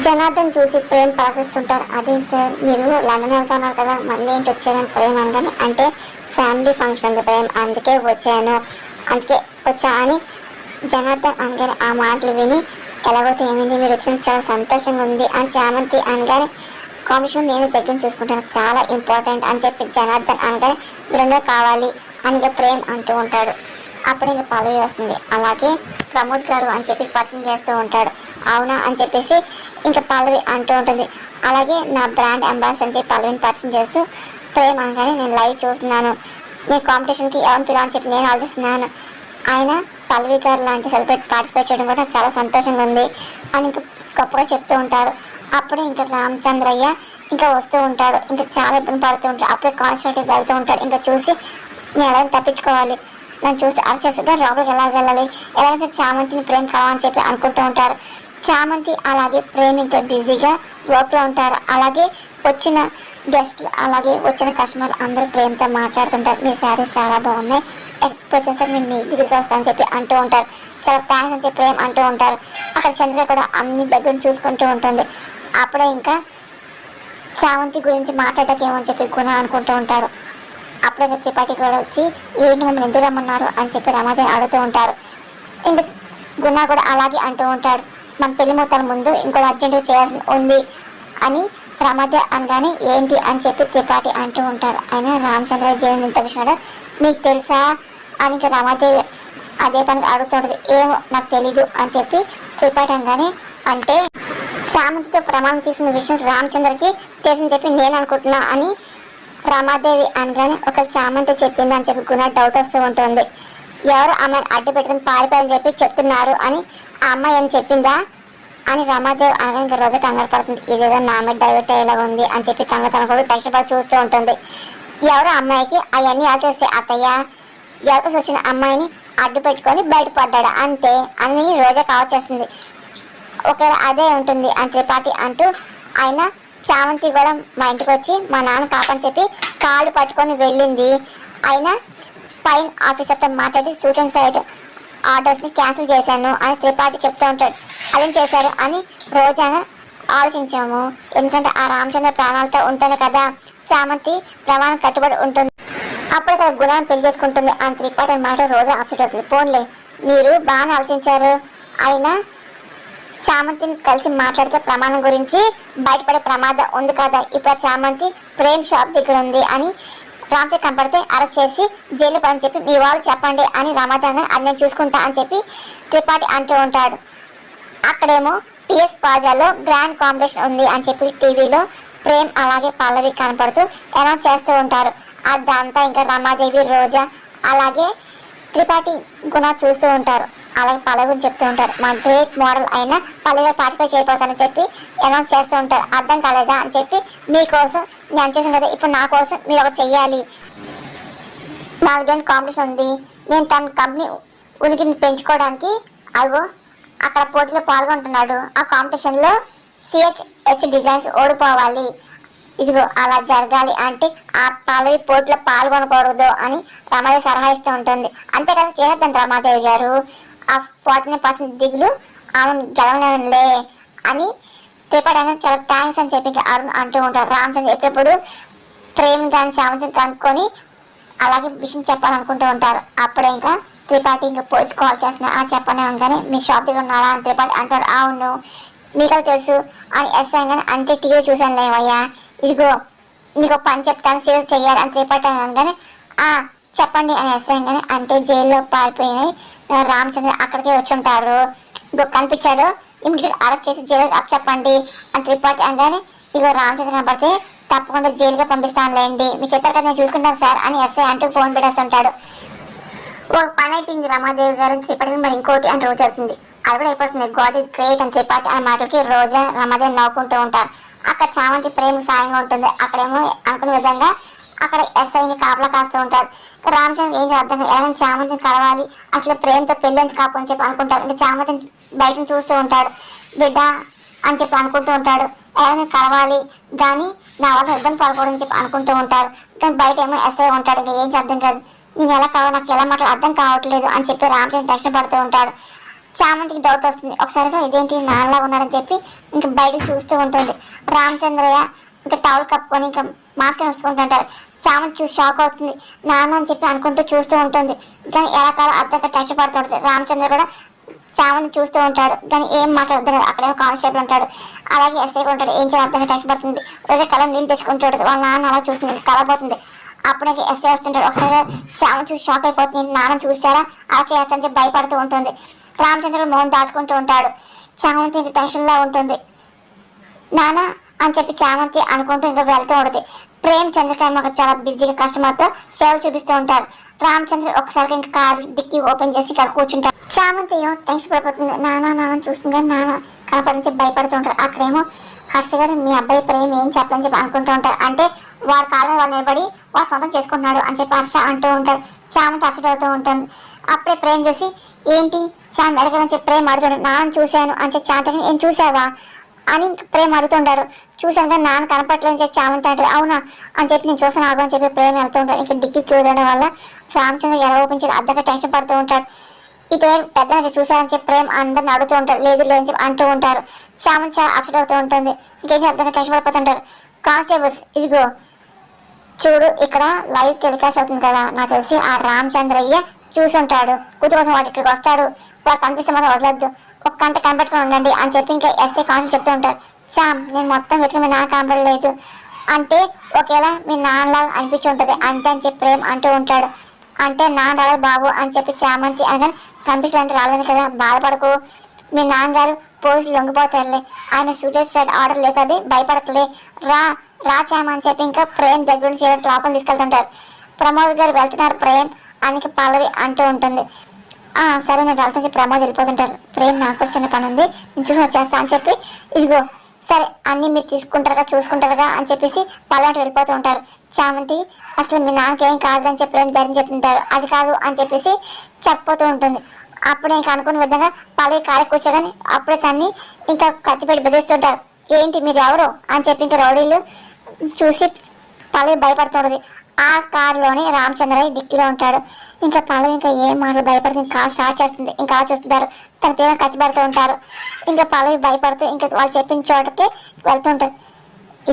జనార్దన్ చూసి ప్రేమ్ పలకరిస్తుంటారు. అదేంటి సార్ మీరు లండన్ వెళ్తున్నారు కదా, మళ్ళీ ఏంటి వచ్చారని ప్రేమ్ అనగానే, అంటే ఫ్యామిలీ ఫంక్షన్ ఉంది ప్రేమ్, అందుకే వచ్చా అని జనార్దన్ అనగానే ఆ మాటలు విని, ఎలాగైతే ఏమైంది, మీరు వచ్చిన చాలా సంతోషంగా ఉంది అని చామంతి అనగానే, కాంపిటీషన్ నేను దగ్గర చూసుకుంటాను, చాలా ఇంపార్టెంట్ అని చెప్పి జనార్దన్ అనగానే, మీరందరూ కావాలి అని ప్రేమ్ అంటూ ఉంటాడు. అప్పుడు ఇంకా పల్లవి వస్తుంది. అలాగే ప్రమోద్ గారు అని చెప్పి పరిచయం చేస్తూ ఉంటాడు. అవునా అని చెప్పేసి ఇంకా పల్లవి అంటూ ఉంటుంది. అలాగే నా బ్రాండ్ అంబాసిడర్ అని చెప్పి పల్లవిని పరిచయం చేస్తూ, ప్రేమ్ అనగానే నేను లైవ్ చూస్తున్నాను, నేను కాంపిటీషన్కి ఎవరిని పిలవని చెప్పి నేను ఆలోచిస్తున్నాను, ఆయన పల్లవి గారు లాంటి సెలబ్రిటీ పార్టిసిపేట్ చేయడం కూడా చాలా సంతోషంగా ఉంది అని ఇంకా గొప్పగా చెప్తూ ఉంటారు. అప్పుడే ఇంకా రామచంద్రయ్య ఇంకా వస్తూ ఉంటాడు. ఇంకా చాలా ఇబ్బంది పడుతూ ఉంటాడు. అప్పుడే కాన్స్టేటివ్ వెళ్తూ ఉంటాడు. ఇంకా చూసి నేను ఎలాగైనా తప్పించుకోవాలి, నన్ను చూస్తే అరెస్ట్ చేస్తే లోపలికి ఎలా వెళ్ళాలి, ఎలాగైతే చామంతిని ప్రేమ్ కావాలని చెప్పి అనుకుంటూ ఉంటారు. చామంతి అలాగే ప్రేమ్ ఇంకా బిజీగా వర్క్లో ఉంటారు. అలాగే వచ్చిన గెస్ట్లు అలాగే వచ్చిన కస్టమర్లు అందరూ ప్రేమ్తో మాట్లాడుతుంటారు. మీ శారీస్ చాలా బాగున్నాయి, ఎప్పుడు వచ్చేసరికి మేము మీ దగ్గరికి వస్తామని చెప్పి అంటూ ఉంటారు. చాలా థ్యాంక్స్ అని చెప్పి ప్రేమ్ అంటూ ఉంటారు. అక్కడ చంద్ర కూడా అన్ని దగ్గర చూసుకుంటూ ఉంటుంది. అప్పుడే ఇంకా చామంతి గురించి మాట్లాడకేమని చెప్పి గుణ అనుకుంటూ ఉంటారు. అప్పుడే త్రిపాఠి కూడా వచ్చి ఏంటి మమ్మల్ని ఎందుకు రమ్మన్నారు అని చెప్పి రమాదేవి అడుగుతూ ఉంటారు. ఇంకా గుణ కూడా అలాగే అంటూ ఉంటాడు, మన పెళ్లి ముహూర్తాల ముందు ఇంకోటి అర్జెంటుగా చేయాల్సి ఉంది అని రమాదేవి అనగానే, ఏంటి అని చెప్పి త్రిపాఠి అంటూ ఉంటారు. అయినా రామచంద్ర జీవన్ ఇంత విషయాడు మీకు తెలుసా అని ఇంకా రమాదేవి అదే పని అడుగుతుంటుంది. ఏమో నాకు తెలీదు అని చెప్పి త్రిపాఠి అనగానే, అంటే చామంతితో ప్రమాణం తీసిన విషయం రామచంద్రకి తెలిసిందని చెప్పి నేను అనుకుంటున్నా అని రమాదేవి అనగానే, ఒక చామంతి చెప్పింది అని చెప్పి గుణ డౌట్ వస్తూ ఉంటుంది. ఎవరు అమ్మాయిని అడ్డు పెట్టుకుని పారిపోయారని చెప్పి చెప్తున్నారు అని ఆ అమ్మాయి అని చెప్పిందా అని రమాదేవి అనగా ఇంకా రోజు కంగారు పడుతుంది. ఇదేదో నా మీద డైవర్ట్ అయ్యేలా ఉంది అని చెప్పి తన కూడా టెన్షన్ పడి చూస్తూ ఉంటుంది. ఎవరు అమ్మాయికి అవన్నీ ఆలోచిస్తే అత్తయ్య ఎవరికి వచ్చిన అమ్మాయిని అడ్డు పెట్టుకొని బయటపడ్డాడు అంతే అని రోజా కావచ్చేస్తుంది. ఒకవేళ అదే ఉంటుంది అని త్రిపాఠి అంటూ, ఆయన చామంతి కూడా మా ఇంటికి వచ్చి మా నాన్న కాపని చెప్పి కాళ్ళు పట్టుకొని వెళ్ళింది, అయినా పైన ఆఫీసర్తో మాట్లాడి సూట్ అండ్ సైడ్ ఆర్డర్స్ని క్యాన్సిల్ చేశాను అని త్రిపాఠి చెప్తూ ఉంటాడు. అదేం చేశారు అని రోజా ఆలోచించాము, ఎందుకంటే ఆ రామచంద్ర ప్రాణాలతో ఉంటుంది కదా, చామంతి ప్రమాణం కట్టుబడి ఉంటుంది, అప్పుడు కదా గుణాన్ని పెళ్లి చేసుకుంటుంది అని త్రిపాఠి మాట రోజా అప్సెట్ అవుతుంది. ఫోన్లే మీరు బాగానే ఆలోచించారు, అయినా చామంతిని కలిసి మాట్లాడితే ప్రమాణం గురించి బయటపడే ప్రమాదం ఉంది కదా, ఇప్పుడు చామంతి ప్రేమ్ షాప్ దగ్గర ఉంది అని రామచంద్ర కనపడితే అరెస్ట్ చేసి జైలు పని చెప్పి మీ వాళ్ళు చెప్పండి అని రమాదాన్ని అది నేను చూసుకుంటా అని చెప్పి త్రిపాఠి అంటూ ఉంటాడు. అక్కడేమో పిఎస్ ప్లాజాలో గ్రాండ్ కాంపిటీషన్ ఉంది అని చెప్పి టీవీలో ప్రేమ్ అలాగే పల్లవి కనపడుతూ అనౌన్స్ చేస్తూ ఉంటారు. అదంతా ఇంకా రమాదేవి రోజా అలాగే త్రిపాఠి గుణ చూస్తూ ఉంటారు. అలాగే పల్లవి గురించి చెప్తూ ఉంటారు, మా గ్రేట్ మోడల్ అయినా పల్లవి పార్టిసిపేట్ చేయబోతానని చెప్పి అనౌన్స్ చేస్తూ ఉంటారు. అర్థం కాలేదా అని చెప్పి మీకోసం నేను చేసాను కదా, ఇప్పుడు నా కోసం మీరు ఒకటి చెయ్యాలి, 4 గంటల కాంపిటీషన్ ఉంది, నేను తన కంపెనీ ఉనికిని పెంచుకోవడానికి అగో అక్కడ పోటీలో పాల్గొంటున్నాడు, ఆ కాంపిటీషన్లో సిహెచ్ డిజైన్స్ ఓడిపోవాలి, ఇదిగో అలా జరగాలి అంటే ఆ పల్లవి పోటీలో పాల్గొనకూడదు అని రమాదేవి సలహా ఇస్తూ ఉంటుంది. అంతేకాదు చేసేద్దాం రమాదేవి గారు, ఆ 49% దిగులు ఆమెను గెలవలేనులే అని త్రిపాఠి అయినా చాలా థ్యాంక్స్ అని చెప్పి అరుణ్ అంటూ ఉంటారు. రామచంద్ర ఎప్పుడెప్పుడు ప్రేమ్ కానీ చామంతిని కనుక్కొని అలాగే విషయం చెప్పాలనుకుంటూ ఉంటారు. అప్పుడే ఇంకా త్రిపాఠి ఇంకా పోలీస్ కాల్ చేస్తున్నా చెప్పనే ఉండగానే, మీ షాప్ దగ్గర ఉన్నారా అని త్రిపాఠి అంటారు. అవును మీకు తెలుసు అని ఎస్ఐ కానీ, అంటే టీవీ చూసాను లేవయ్యా, ఇదిగో నీకు పని చెప్తాను సీరియస్ చెయ్యాలి అని త్రిపాఠి అనగానే, చెప్పండి అని ఎస్ఐ కానీ, అంటే జైల్లో పారిపోయినాయి రామచంద్ర అక్కడికే వచ్చి ఉంటారు, కనిపించాడు, ఇమీడియట్ అరెస్ట్ చేసి జైలు అప్ చెప్పండి అని త్రిపాఠి అనగానే, ఇదిగో రామచంద్ర కనపడితే తప్పకుండా జైలుగా పంపిస్తానులేండి, మీరు చెప్పారు కదా నేను చూసుకుంటాను సార్ అని ఎస్ఐ అంటూ ఫోన్ పెట్టేస్తుంటాడు. ఒక పని అయిపోయింది రమాదేవి గారు త్రిపాఠి, మరి ఇంకోటి అని రోజు అవుతుంది, అది కూడా అయిపోతుంది, గాడ్ ఈజ్ గ్రేట్ అని త్రిపాఠి అనే మాటలకి రోజా రమాదేవి నవ్వుకుంటూ ఉంటారు. అక్కడ చామంతి ప్రేమ సాయంగా ఉంటుంది. అక్కడేమో అనుకునే విధంగా అక్కడ ఎస్ఐని కాపలా కాస్తూ ఉంటాడు. రామచంద్ర ఏం అర్థం ఎవరైనా చామంతిని కలవాలి, అసలు ప్రేమతో పెళ్ళి ఎంత కాపు అని చెప్పి అనుకుంటాడు. ఇంకా చామంతిని బయటను చూస్తూ ఉంటాడు, బిడ్డ అని చెప్పి అనుకుంటూ ఉంటాడు, ఎవరైనా కలవాలి కానీ నా వల్ల ఇబ్బంది పడకూడదని చెప్పి అనుకుంటూ ఉంటారు. కానీ బయట ఏమో ఎస్ఐ ఉంటాడు, ఇంకా ఏం అర్థం కాదు, నేను ఎలా కావాలి నాకు ఎలా మాట్లాడు అర్థం కావట్లేదు అని చెప్పి రామచంద్ర దర్శన పడుతూ ఉంటాడు. చామంతికి డౌట్ వస్తుంది. ఒకసారిగా ఇదేంటి నాన్నలా ఉన్నాడని చెప్పి ఇంకా బయటకు చూస్తూ ఉంటుంది. రామచంద్రయ్య ఇంకా టవల్ కప్పుకొని ఇంకా మాస్క్ వేసుకుంటుంటారు. చామంతి చూసి షాక్ అవుతుంది. నాన్న అని చెప్పి అనుకుంటూ చూస్తూ ఉంటుంది. కానీ ఎలా కాలం అర్థంగా కష్టపడుతుంటుంది. రామచంద్ర కూడా చామంతి చూస్తూ ఉంటాడు. కానీ ఏం మాట్లాడుతుంది. అక్కడేమో కానిస్టేబుల్ ఉంటాడు, అలాగే ఎస్ఐ ఉంటాడు. ఏం చేయాలి అర్థంగా కష్టపడుతుంది. రోజు కలం నీళ్ళు తెచ్చుకుంటాడు. వాళ్ళ నాన్న అలా చూస్తుంది, కలబోతుంది. అప్పుడే ఎస్ఐ వస్తుంటాడు. ఒకసారి చామంతి చూసి షాక్ అయిపోతుంది. నాన్న చూసారా అలా చేస్తానని చెప్పి భయపడుతూ ఉంటుంది. రామచంద్రుడు మోహన్ దాచుకుంటూ ఉంటాడు. చామంతి ఇంక టెన్షన్లో ఉంటుంది. నాన్న అని చెప్పి చామంతి అనుకుంటూ ఇంకా వెళ్తూ ఉంటుంది. ప్రేమ్ చంద్రకాయ చాలా బిజీగా కస్టమర్తో సేవలు చూపిస్తూ ఉంటారు. రామచంద్ర ఒకసారి ఇంకా కారు డిక్కీ ఓపెన్ చేసి ఇక్కడ కూర్చుంటారు. చామంతి ఏమో టెన్షన్ పడిపోతుంది. నాన్న చూస్తుంది కానీ నాన్న కనపడని చెప్పి భయపడుతూ ఉంటారు. అక్కడేమో హర్ష గారు మీ అబ్బాయి ప్రేమ్ ఏం చెప్పని చెప్పి అనుకుంటూ ఉంటారు. అంటే వాడి కాళ్ళ వాళ్ళు నిలబడి వాడు సొంతం చేసుకుంటున్నాడు అని చెప్పి హర్ష అంటూ ఉంటాడు. చామంతి అఫెక్ట్ అవుతూ ఉంటుంది. అప్పుడే ప్రేమ్ చూసి ఏంటి చాలా అడగాలని చెప్పి ప్రేమ్ అడుగుతుంటాడు. నాన్న చూశాను అని చెప్పి చామంతి ఏం చూసావా అని ప్రేమ అడుగుతుంటారు. చూసాను కానీ నాన్న కనపట్లేదని చెప్పి చామంతి అంటారు. అవునా అని చెప్పి నేను చూసాను ఆగు అని చెప్పి ప్రేమ వెళ్తూ ఉంటాడు. ఇంకా డిక్కీ క్లోజ్ అవడం వల్ల రామచంద్ర ఎలా ఓపెన్ చేయాలి అద్దగా టెన్షన్ పడుతూ ఉంటాడు. ఇటువైపు పెద్ద చూసారని చెప్పి ప్రేమ అందరిని అడుగుతూ ఉంటారు. లేదు లేదని చెప్పి అంటూ ఉంటారు. చామంతి చాలా అప్సెట్ అవుతూ ఉంటుంది. ఇంకేం అర్థంగా టెన్షన్ పడిపోతుంటారు. కానిస్టేబుల్స్ ఇదిగో చూడు ఇక్కడ లైవ్ టెలికాస్ట్ అవుతుంది కదా, నాకు తెలిసి ఆ రామచంద్రయ్య చూసుంటాడు. కూతురు కోసం వాడు ఇక్కడికి వస్తాడు, వాడు కనిపిస్తే మనం వదలద్దు, ఒక గంట కనపెట్టుకుని ఉండండి అని చెప్పి ఇంకా ఎస్ఐ కాన్స్టేబుల్ చెప్తూ ఉంటాడు. చామ్ నేను మొత్తం వెతికి మీ నాన్న కనపడలేదు అంటే ఒకేలా మీ నాన్నలాగా అనిపించి ఉంటుంది అంతే అని చెప్పి ప్రేమ్ అంటూ ఉంటాడు. అంటే నాన్న రాలేదు బాబు అని చెప్పి చామంతి అనగానే కనిపించాలంటే రాలేదు కదా, బాధపడకు, మీ నాన్నగారు పోలీసులు లొంగిపోతారులే, ఆయన సూసైడ్ ఆర్డర్ లేకది భయపడకలే, రా రా చామ అని చెప్పి ఇంకా ప్రేమ్ దగ్గర నుంచి లోపల తీసుకెళ్తుంటారు. ప్రమోద్ గారు వెళ్తున్నారు ప్రేమ్ అని పల్లవి అంటూ ఉంటుంది. సరే నేను వెళ్తాను చెప్పి ప్రమోద్ వెళ్ళిపోతుంటారు. ప్రేమ్ నాకు కూడా చిన్న పని ఉంది నేను చూసి వచ్చేస్తా అని చెప్పి ఇదిగో సరే అన్నీ మీరు తీసుకుంటారుగా చూసుకుంటారుగా అని చెప్పేసి పల్లవి వెళ్ళిపోతూ ఉంటారు. చామంతి అసలు మీ నాన్నకి ఏం కాదు అని చెప్పి ప్రేమ్ ధైర్యం చెప్తుంటారు. అది కాదు అని చెప్పేసి చెప్పిపోతూ ఉంటుంది. అప్పుడే ఇంకా అనుకున్న విధంగా పల్లవి కాడ కూర్చోగానే అప్పుడే తన్ని ఇంకా కత్తిపెట్టి బెదిరిస్తుంటారు. ఏంటి మీరు ఎవరు అని చెప్పి ఇంకా రౌడీలు చూసి పల్లవి భయపడుతుంటుంది. ఆ కారులోనే రామచంద్రయ్య డిక్కీలో ఉంటాడు. ఇంకా పల్లవి ఇంకా ఏం మాటలు భయపడుతుంది, కార్ స్టార్ట్ చేస్తుంది. ఇంకా చూస్తున్నారు తన పేరు కత్తి పెడుతూ ఉంటారు. ఇంకా పల్లవి భయపడుతూ ఇంకా వాళ్ళు చెప్పిన చోటకి వెళ్తూ ఉంటారు.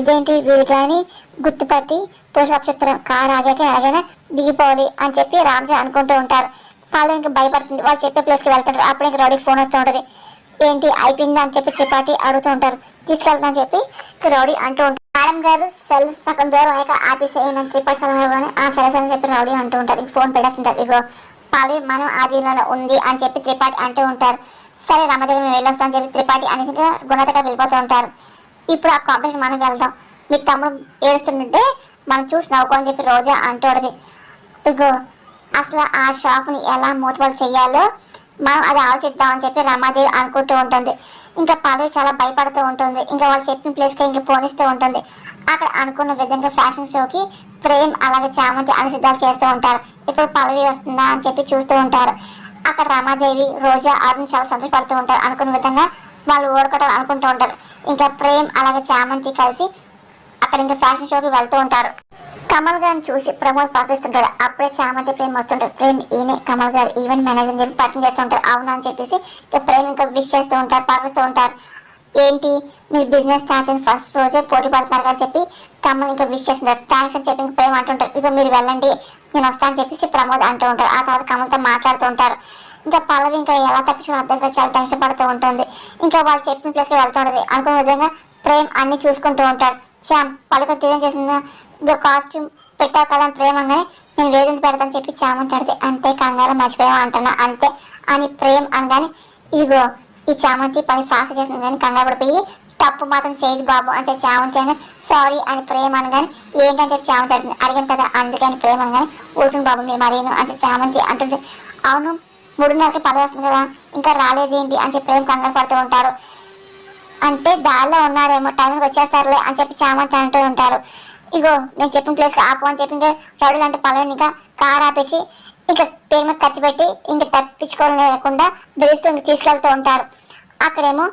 ఇదేంటి వీళ్ళు కానీ గుర్తుపట్టి పోలీసులు చెప్తారు, కారు ఆగాక ఎలాగైనా దిగిపోవాలి అని చెప్పి రామచంద్ర అనుకుంటూ ఉంటారు. పల్లవి ఇంకా భయపడుతుంది. వాళ్ళు చెప్పే ప్లేస్కి వెళ్తుంటారు. అప్పుడు ఇంకా రౌడీకి ఫోన్ వస్తూ ఉంటుంది. ఏంటి అయిపోయిందా అని చెప్పి త్రిపాఠి అడుగుతూ ఉంటారు. తీసుకెళ్తా అని చెప్పి రౌడీ అంటూ ఉంటారు. మేడం గారు సెల్ సగం దూరం అయ్యాక ఆఫీస్ అయిన త్రిపాఠి సలహాగానే సరే సరే చెప్పి రౌడీ అంటూ ఉంటారు. ఫోన్ పెట్టేస్తుంటారు. ఇగో పల్లవి మనం ఆధీనంలో ఉంది అని చెప్పి త్రిపాఠి అంటూ ఉంటారు. సరే రమ దగ్గర మేము వెళ్ళొస్తాం అని చెప్పి త్రిపాఠి అనేసి గుణతగా వెళ్ళిపోతూ ఉంటారు. ఇప్పుడు ఆ కాంపిటీషన్ మనం వెళ్దాం, మీకు తమ్ముడు ఏడుస్తుంటే మనం చూసి నవ్వుకోని చెప్పి రోజా అంటూడది. ఇగో అసలు ఆ షాప్ని ఎలా మూతపడి చెయ్యాలో మనం అది ఆలోచిద్దామని చెప్పి రమాదేవి అనుకుంటూ ఉంటుంది. ఇంకా పల్లవి చాలా భయపడుతూ ఉంటుంది. ఇంకా వాళ్ళు చెప్పిన ప్లేస్కి ఇంకా పోనిస్తూ ఉంటుంది. అక్కడ అనుకున్న విధంగా ఫ్యాషన్ షోకి ప్రేమ్ అలాగే చామంతి అనుసిద్ధాలు చేస్తూ ఉంటారు. ఇప్పుడు పల్లవి వస్తుందా అని చెప్పి చూస్తూ ఉంటారు. అక్కడ రమాదేవి రోజా అరుణ్ చాలా సంతోషపడుతూ ఉంటారు. అనుకున్న విధంగా వాళ్ళు ఓడుకోవడం అనుకుంటూ ఉంటారు. ఇంకా ప్రేమ్ అలాగే చామంతి కలిసి అక్కడ ఇంకా ఫ్యాషన్ షోకి వెళ్తూ ఉంటారు. కమల్ గారిని చూసి ప్రమోద్ పాటిస్తుంటాడు. అప్పుడే చామంతి ప్రేమ్ వస్తుంటారు. ప్రేమ్ ఈయనే కమల్ గారు ఈవెంట్ మేనేజర్ అని చెప్పి పరిచయం చేస్తూ ఉంటారు. అవునా అని చెప్పేసి ప్రేమ్ ఇంకా విష్ చేస్తూ ఉంటారు, పాటిస్తూ ఉంటారు. ఏంటి మీరు బిజినెస్ స్టార్ట్ అయిన ఫస్ట్ రోజే పోటీ పడుతున్నారు అని చెప్పి కమల్ ఇంకా విష్ చేస్తుంటారు. థ్యాంక్స్ అని చెప్పి ప్రేమ్ అంటుంటారు. ఇక మీరు వెళ్ళండి నేను వస్తా అని చెప్పేసి ప్రమోద్ అంటూ ఉంటారు. ఆ తర్వాత కమల్తో మాట్లాడుతూ ఉంటారు. ఇంకా పల్లవి ఇంకా ఎలా తప్పించుకుని అర్థం కాదు, చాలా టెన్షన్ పడుతూ ఉంటుంది. ఇంకా వాళ్ళు చెప్పిన ప్లేస్కి వెళ్తూ ఉంటుంది. అనుకున్న విధంగా ప్రేమ్ అన్ని చూసుకుంటూ ఉంటాడు. శ్యామ్ పల్లవి డిజైన్ చేసిందా ఇంకా కాస్ట్యూమ్ పెట్టావు కదా ప్రేమంగానే నేను వేదింత పెడతాను చెప్పి చామంతి అడితే అంటే కంగారు మర్చిపోయావా అంటున్నా అంతే అని ప్రేమ్ అనగానే ఇదిగో ఈ చామంతి పని ఫాస్ట్ చేసింది కానీ కంగారు పడిపోయి తప్పు మాత్రం చేయదు బాబు అని చెప్పి చామంతి అని సారీ అని ప్రేమ అనగానే ఏంటని చెప్పి చామంతి అడుగుతుంది. అడిగాను కదా అందుకని ప్రేమ అనగానే ఊరుకుని బాబు మీరు మరేను అని చెప్పి చామంతి అంటుంది. అవును 3:30కి పని వస్తుంది కదా ఇంకా రాలేదేంటి అని చెప్పి ప్రేమ కంగారు పడుతూ ఉంటారు. అంటే దారిలో ఉన్నారేమో టైంకి వచ్చేస్తారులే అని చెప్పి చామంతి అంటూ ఉంటారు. ఇగో నేను చెప్పిన ప్లేస్కి ఆపు అని చెప్పి ఇంకా రౌడీలు అంటే పల్లవిని ఇంకా కారు ఆపేసి ఇంకా పేరు మీద కత్తి పెట్టి ఇంకా తప్పించుకోలేకుండా బెదిరిస్తూ ఇంక తీసుకెళ్తూ ఉంటారు. అక్కడేమో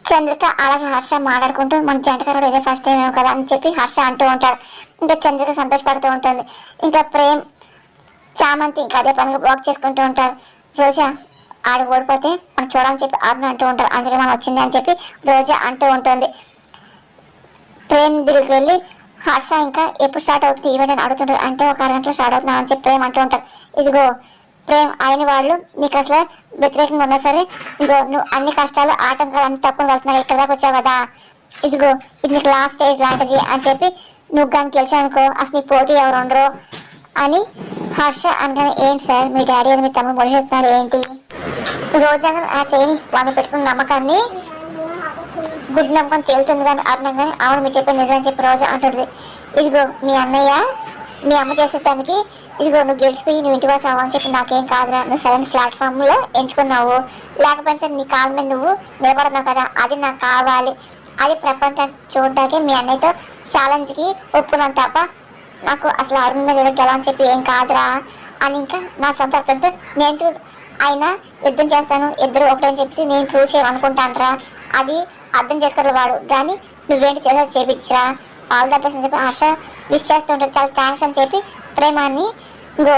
చంద్రిక అలాగే హర్ష మాట్లాడుకుంటూ మన జంటగారు ఇదే ఫస్ట్ టైం ఏమో కదా అని చెప్పి హర్ష అంటూ ఉంటారు. ఇంకా చంద్రిక సంతోషపడుతూ ఉంటుంది. ఇంకా ప్రేమ్ చామంతి ఇంకా అదే పనిగా వాక్ చేసుకుంటూ ఉంటారు. రోజా ఆడు ఓడిపోతే మనం చూడాలని చెప్పి అరుణ్ అంటూ ఉంటారు. అందుకే మనం వచ్చింది అని చెప్పి రోజా అంటూ ఉంటుంది. ప్రేమ్ దగ్గరికి వెళ్ళి హర్ష ఇంకా ఎప్పుడు స్టార్ట్ అవుతుంది ఈవెంట్ అని అడుగుతుంటారు. అంటే ఒక అరగంటలో స్టార్ట్ అవుతున్నా అని చెప్పి ప్రేమ్ అంటూ ఉంటారు. ఇదిగో ప్రేమ్ అయిన వాళ్ళు నీకు అసలు వ్యతిరేకంగా ఉన్నా సరే ఇదిగో నువ్వు అన్ని కష్టాలు ఆటంకాలు అన్ని తప్పులు వెళ్తున్నావు, ఇక్కడ దాకా వచ్చావు కదా, ఇదిగో ఇది నీకు లాస్ట్ స్టేజ్ లాంటిది అని చెప్పి నువ్వు కానీ గెలిచానుకో అసలు నీ పోటీ ఎవరు ఉండరు అని హర్ష అంటే ఏంటి సార్ మీ డాడీ అని మీ తమ్ముడు మొదలెడుతున్నారు ఏంటి? రోజా ఆ చేయని వాళ్ళు పెట్టుకున్న నమ్మకాన్ని గుడ్ నమ్మకం తేలుతుంది కానీ అర్థం కానీ అవును మీరు చెప్పే నిజం అని చెప్పి రోజా అంటుంది. ఇదిగో మీ అన్నయ్య మీ అమ్మ చేసే దానికి ఇదిగో నువ్వు గెలిచిపోయి నువ్వు ఇంటి వాసు అవ్వని చెప్పి నాకేం కాదురా, నువ్వు సరైన ప్లాట్ఫామ్లో ఎంచుకున్నావు, లేకపోతే సరే నీ కాళ్ళ మీద నువ్వు నిలబడుతున్నావు కదా, అది నాకు కావాలి, అది ప్రపంచాన్ని చూడటానికి మీ అన్నయ్యతో ఛాలెంజ్కి ఒప్పుకున్నాను తప్ప నాకు అసలు అరుణ్ మీద ఏదో గెలవని చెప్పి ఏం కాదురా అని ఇంకా నా సొంత అర్థంతో నేను అయినా యుద్ధం చేస్తాను ఇద్దరు ఒకటని చెప్పి నేను ప్రూవ్ చేయాలనుకుంటాను రా, అది అర్థం చేసుకోవాలి వాడు కానీ నువ్వేంటి చేసా చేపించరా ఆల్ ద బెస్ట్ అని చెప్పి హర్ష విష్ చేస్తుంటారు. చాలా థ్యాంక్స్ అని చెప్పి ప్రేమాన్ని ఇగో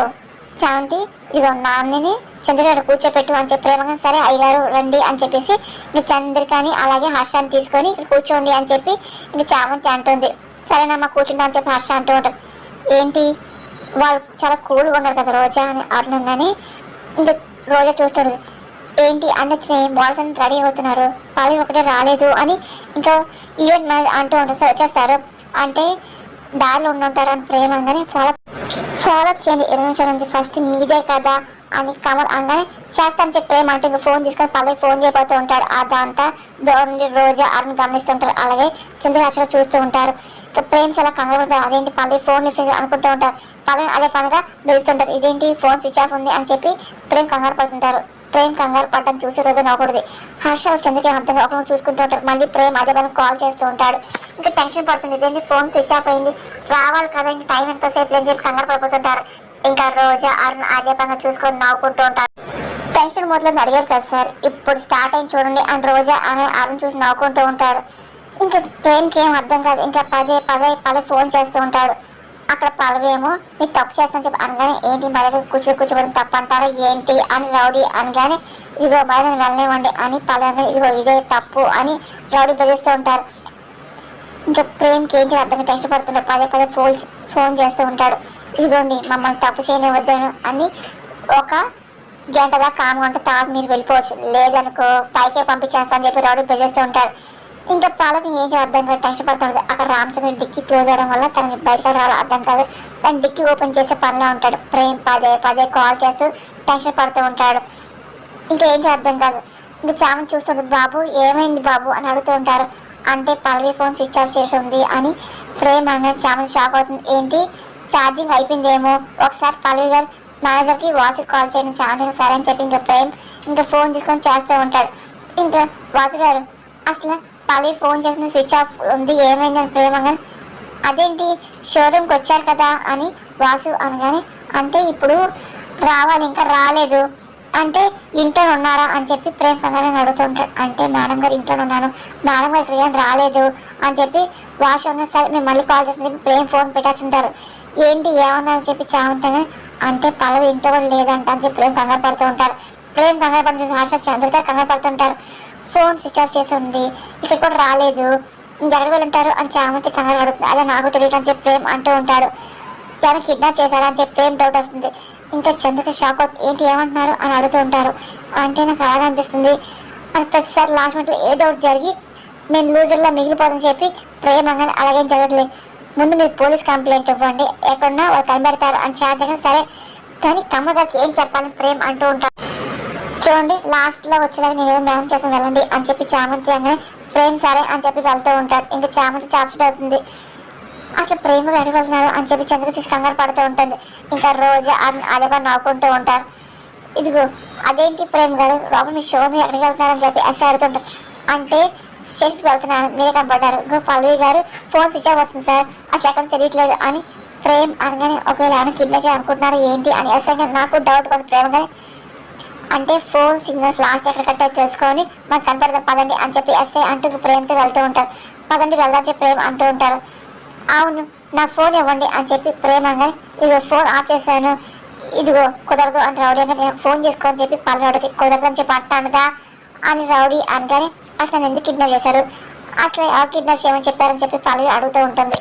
చాంతి ఇగో నాన్నని చంద్రగారు కూర్చోపెట్టు అని చెప్పి ప్రేమగా సరే అయ్యారు రండి అని చెప్పేసి ఇంక చంద్రికని అలాగే హర్షాన్ని తీసుకొని ఇక్కడ కూర్చోండి అని చెప్పి ఇంక చామంతి అంటుంది. సరేనమ్మా కూర్చుంటా అని చెప్పి హర్ష అంటూ ఉంటారు. ఏంటి వాళ్ళు చాలా కూల్గా ఉన్నారు కదా రోజా అని అరుణంగాని ఇంక రోజా చూస్తుంది. ఏంటి అన్న వచ్చినాయి బాల్స్ అని రెడీ అవుతున్నారు, పాలి ఒకటే రాలేదు అని ఇంకా ఈవెంట్ అంటూ ఉంటారు. సరే వచ్చేస్తారు అంటే దారిలో ఉండుంటారు అని ప్రేమ అనగానే ఫాలోఅప్ చేయండి 20 నిమిషాల నుంచి ఫస్ట్ మీదే కదా అని కమల్ అనగానే చేస్తాను చెప్పి ప్రేమ అంటే ఇంకా ఫోన్ తీసుకొని పల్లవి ఫోన్ చేయబోతూ ఉంటాడు. అదంతా దూరం నుండి రోజా అరుణ్ గమనిస్తుంటారు. అలాగే చంద్రహాసలో చూస్తూ ఉంటారు. ఇంకా ప్రేమ చాలా కంగారు పడతారు. అదేంటి పల్లవి ఫోన్ లిఫ్ట్ అనుకుంటూ ఉంటారు. పల్లవి అదే పనిగా పిలుస్తుంటారు. ఇదేంటి ఫోన్ స్విచ్ ఆఫ్ ఉంది అని చెప్పి ప్రేమ కంగారు పడుతుంటారు. ప్రేమ్ కంగారు పడ్డం చూసి రోజు నవ్వకూడదు. హర్ష చంద్రకి అర్థంగా ఒకరిని చూసుకుంటూ ఉంటాడు. మళ్ళీ ప్రేమ్ అదే పని కాల్ చేస్తూ ఉంటాడు. ఇంకా టెన్షన్ పడుతుంది. ఇదేంటి ఫోన్ స్విచ్ ఆఫ్ అయింది, రావాలి కదా ఇంక టైం ఎంతసేపు అని చెప్పి కంగారు పడిపోతుంటారు. ఇంకా రోజా అరుణ్ అదే పనిగా చూసుకొని నవ్వుకుంటూ ఉంటారు. టెన్షన్ మొదలు అడిగారు కదా సార్ ఇప్పుడు స్టార్ట్ అయింది చూడండి అని రోజా అని అరుణ్ చూసి నవ్వుకుంటూ ఉంటాడు. ఇంకా ప్రేమ్కి ఏం అర్థం కాదు. ఇంకా పదే పదే ఫోన్ చేస్తూ ఉంటాడు. అక్కడ పల్లవేమో మీరు తప్పు చేస్తానని చెప్పి అనగానే ఏంటి మరి కూర్చోబడి తప్పు అంటారా ఏంటి అని రౌడీ అనగానే ఇదిగో మరి వెళ్ళనివ్వండి అని పల్లవి ఇదిగో ఇదే తప్పు అని రౌడీ బెదిరిస్తూ ఉంటారు. ఇంకా ప్రేమ్కి ఏంటి అర్థంగా టెస్ట్ పడుతుంటాడు. పదే ఫోన్ చేస్తూ ఉంటాడు. ఇదిగోండి మమ్మల్ని తప్పు చేయనివద్దాను అని ఒక గంట దాకా కామ్గా ఉంటే తర్వాత మీరు వెళ్ళిపోవచ్చు, లేదనుకో పైకే పంపించేస్తా అని చెప్పి రౌడీ బెదిరిస్తూ ఉంటాడు. ఇంకా పాలకి ఏం అర్థం కాదు టెన్షన్ పడుతుంది. అక్కడ రామచంద్ర డిక్కీ క్లోజ్ అవడం వల్ల తనకి బయటకు రావాలి అర్థం కాదు. తను డిక్కీ ఓపెన్ చేసే పనిలో ఉంటాడు. ప్రేమ్ పదే కాల్ చేస్తూ టెన్షన్ పడుతూ ఉంటాడు. ఇంకా ఏం అర్థం కాదు. ఇంకా చామని చూస్తుంది. బాబు ఏమైంది బాబు అని అడుగుతూ ఉంటారు. అంటే పల్లవి ఫోన్ స్విచ్ ఆఫ్ చేసి ఉంది అని ప్రేమ్ అనేది చామని షాక్ అవుతుంది. ఏంటి ఛార్జింగ్ అయిపోయిందేమో ఒకసారి పల్లవి గారు మేనేజర్కి వాసుకి కాల్ చేయడం ఛార్జింగ్ సరే అని చెప్పి ఇంకా ప్రేమ్ ఇంకా ఫోన్ తీసుకొని చేస్తూ ఉంటాడు. ఇంకా వాసు గారు అసలు పల్లవి ఫోన్ చేసిన స్విచ్ ఆఫ్ ఉంది ఏమైందని ప్రేమగా అదేంటి షోరూమ్కి వచ్చారు కదా అని వాసు అనగానే అంటే ఇప్పుడు రావాలి ఇంకా రాలేదు అంటే ఇంట్లో ఉన్నారా అని చెప్పి ప్రేమ కంగారు అడుగుతుంటాడు. అంటే మేడం గారు ఇంట్లో ఉన్నాను, మేడం గారు ఇక్కడ ఏం రాలేదు అని చెప్పి వాసు అన్న సరే మేము మళ్ళీ కాల్ చేసిన ప్రేమ్ ఫోన్ పెట్టేస్తుంటారు. ఏంటి ఏమన్నా అని చెప్పి చావుతాను అంటే పల్లవి ఇంట్లో కూడా లేదంట అని చెప్పి ప్రేమ కంగారు పడుతూ ఉంటారు. ప్రేమ కంగారు పడుతూ హర్ష చంద్రిక కంగారు పడుతుంటారు. ఫోన్ స్విచ్ ఆఫ్ చేసి ఉంది, ఇక్కడ కూడా రాలేదు, ఇంకెక్కడ వెళ్ళి ఉంటారు అని చామంతి కంగారు అడుగుతుంది. అదే నాకు తెలియదు అని చెప్పి ప్రేమ్ అంటూ ఉంటాడు. ఎవరైనా కిడ్నాప్ చేశారా అని చెప్పి ప్రేమ్ డౌట్ వస్తుంది. ఇంకా చంద్రక షాక్ అవుతుంది. ఏంటి ఏమంటున్నారు అని అడుగుతూ ఉంటారు. అంటే నాకు అలాగే అనిపిస్తుంది అని ప్రతిసారి లాస్ట్ మినిట్లో ఏదో ఒకటి జరిగి నేను లూజర్లా మిగిలిపోదని చెప్పి ప్రేమ్ అనగానే అలాగేం జరగట్లేదు, ముందు మీరు పోలీస్ కంప్లైంట్ ఇవ్వండి ఎక్కడున్నా వాళ్ళు కనిపెడతారు అని శాంతంగా సరే కానీ కమ్మగారికి ఏం చెప్పాలని ప్రేమ్ అంటూ ఉంటారు. చూడండి లాస్ట్లో వచ్చేలాగా నేను ఏదో మ్యామ్ చేస్తాను వెళ్ళండి అని చెప్పి చామంతి అనగానే ప్రేమ్ సరే అని చెప్పి వెళ్తూ ఉంటాడు. ఇంకా చామంతి చాప్స్ట్ అవుతుంది. అసలు ప్రేమ రెడీ వెళ్తున్నారు అని చెప్పి చంద్ర చూసి కంగారు పడుతూ ఉంటుంది. ఇంకా రోజు అదే పని నవ్వుకుంటూ ఉంటారు. ఇదిగో అదేంటి ప్రేమ్ గారు లోపల మీ షోని ఎక్కడికి వెళ్తున్నారని చెప్పి అసలు అడుగుతుంటారు. అంటే స్టేషన్కి వెళ్తున్నాను మీరే కనపడ్డారు, ఇంకో పల్లవి గారు ఫోన్ స్విచ్ ఆఫ్ వస్తుంది సార్ అసలు ఎక్కడ తెలియట్లేదు అని ప్రేమ్ అనగానే ఒకవేళ ఏమైనా కిడ్నాప్ అనుకుంటున్నారు ఏంటి అని అసలు నాకు డౌట్ కొంత ప్రేమ కానీ అంటే ఫోన్ సిగ్నల్స్ లాస్ట్ ఎక్కడ కట్టో తెలుసుకొని మాకు కనపడదాం పదండి అని చెప్పి ఎస్ఐ అంటూ ప్రేమతో వెళ్తూ ఉంటారు. పదండి వెళ్దాం చెప్పి ప్రేమ అంటూ ఉంటారు. అవును నా ఫోన్ ఇవ్వండి అని చెప్పి ప్రేమ అనగానే ఇదిగో ఫోన్ ఆఫ్ చేశాను ఇదిగో కుదరదు అని రౌడీ అంటే నేను ఫోన్ చేసుకోని చెప్పి పల్లవి అడిగి కుదరదు అని చెప్పి అంటానుగా అని రౌడీ అనగానే అసలు నన్ను ఎందుకు కిడ్నాప్ చేశారు, అసలు ఆ కిడ్నాప్ చేయమని చెప్పారని చెప్పి పల్లవి అడుగుతూ ఉంటుంది.